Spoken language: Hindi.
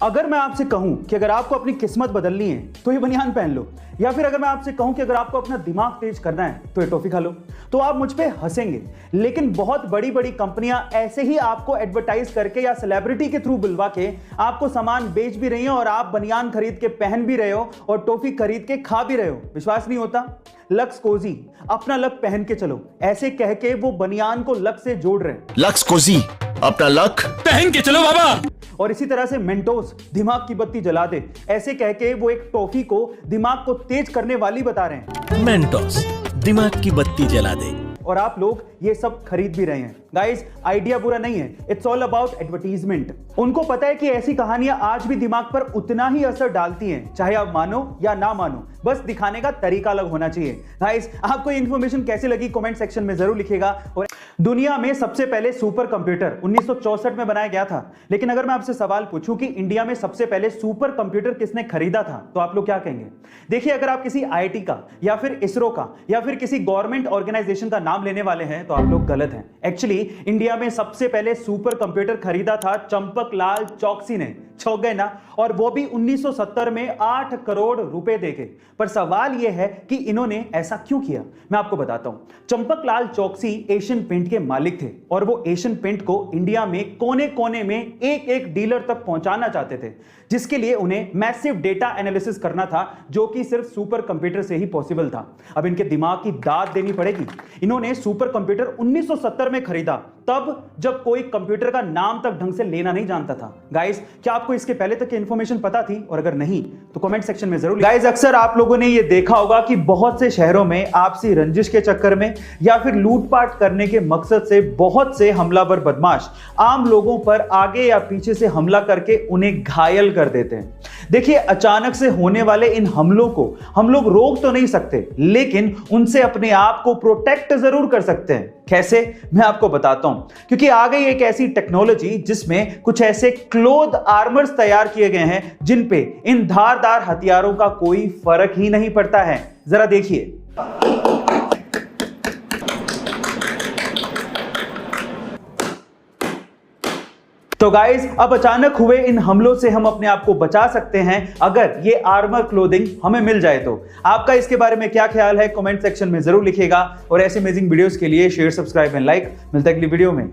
अगर मैं आपसे कहूं कि अगर आपको अपनी किस्मत बदलनी है तो ये बनियान पहन लो, या फिर अगर मैं आपसे कहूं कि अगर आपको अपना दिमाग तेज करना है तो ये टॉफी खा लो, तो आप मुझ पे हंसेंगे। लेकिन बहुत बड़ी बड़ी कंपनियां ऐसे ही आपको एडवर्टाइज करके या सेलिब्रिटी के थ्रू बुलवा के आपको सामान बेच भी रही हैं और आप बनियान खरीद के पहन भी रहे हो और टॉफी खरीद के खा भी रहे हो। विश्वास नहीं होता? लक्स कोजी, अपना लक पहन के चलो, ऐसे कह के वो बनियान को लक से जोड़ रहे हैं। लक्स कोजी, अपना लक पहन के चलो बाबा। और इसी तरह से मेंटोस, दिमाग की बत्ती जला दे, ऐसे कह के वो एक टॉफी को दिमाग को तेज करने वाली बता रहे हैं। मेंटोस, दिमाग की बत्ती जला दे। और आप लोग ये सब खरीद भी रहे हैं। गाइस, आइडिया बुरा नहीं है, इट्स ऑल अबाउट एडवर्टीजमेंट। उनको पता है कि ऐसी कहानियां आज भी दिमाग पर उतना ही असर डालती हैं, चाहे आप मानो या ना मानो, बस दिखाने का तरीका अलग होना चाहिए। गाइस, आपको ये इंफॉर्मेशन कैसी लगी कमेंट सेक्शन में जरूर लिखिएगा। और दुनिया में सबसे पहले सुपर कंप्यूटर 1964 में बनाया गया था, लेकिन अगर मैं आपसे सवाल पूछूं कि इंडिया में सबसे पहले सुपर कंप्यूटर किसने खरीदा था, तो आप लोग क्या कहेंगे? देखिए, अगर आप किसी आईआईटी का या फिर इसरो का या फिर किसी गवर्नमेंट ऑर्गेनाइजेशन का नाम लेने वाले हैं तो आप लोग गलत हैं। एक्चुअली इंडिया में सबसे पहले सुपर कंप्यूटर खरीदा था चंपकलाल चौकसी ने। छौक गए ना? और वो भी 1970 में 8 करोड़ रुपए देके। पर सवाल यह है कि इन्होंने ऐसा क्यों किया, मैं आपको बताता हूं। चंपकलाल चौकसी एशियन पेंट के मालिक थे और वो एशियन पेंट को इंडिया में कोने कोने में एक एक डीलर तक पहुंचाना चाहते थे, जिसके लिए उन्हें मैसिव डेटा एनालिसिस करना था, जो कि सिर्फ सुपर कंप्यूटर से ही पॉसिबल था। अब इनके दिमाग की दाद देनी पड़ेगी। इन्होंने सुपर कंप्यूटर 1970 में खरीदा, तब जब कोई कंप्यूटर का नाम तक ढंग से लेना नहीं जानता था। गाइस, क्या आपको इसके पहले तक की इंफॉर्मेशन पता थी? और अगर नहीं तो कमेंट सेक्शन में जरूर। गाइस, अक्सर आप लोगों ने ये देखा होगा कि बहुत से शहरों में आपसी रंजिश के चक्कर में या फिर लूटपाट करने के मकसद से बहुत से हमलावर बदमाश आम लोगों पर आगे या पीछे से हमला करके उन्हें घायल कर देते हैं। देखिए, अचानक से होने वाले इन हमलों को हम लोग रोक तो नहीं सकते, लेकिन उनसे अपने आप को प्रोटेक्ट जरूर कर सकते हैं। कैसे, मैं आपको बताता हूं। क्योंकि आ गई एक ऐसी टेक्नोलॉजी जिसमें कुछ ऐसे क्लोथ आर्मर्स तैयार किए गए हैं जिन पे इन धारदार हथियारों का कोई फर्क ही नहीं पड़ता है। जरा देखिए। तो गाइस, अब अचानक हुए इन हमलों से हम अपने आप को बचा सकते हैं अगर ये आर्मर क्लोथिंग हमें मिल जाए तो। आपका इसके बारे में क्या ख्याल है कमेंट सेक्शन में जरूर लिखिएगा। और ऐसे अमेजिंग वीडियोस के लिए शेयर, सब्सक्राइब एंड लाइक। मिलता है अगली वीडियो में।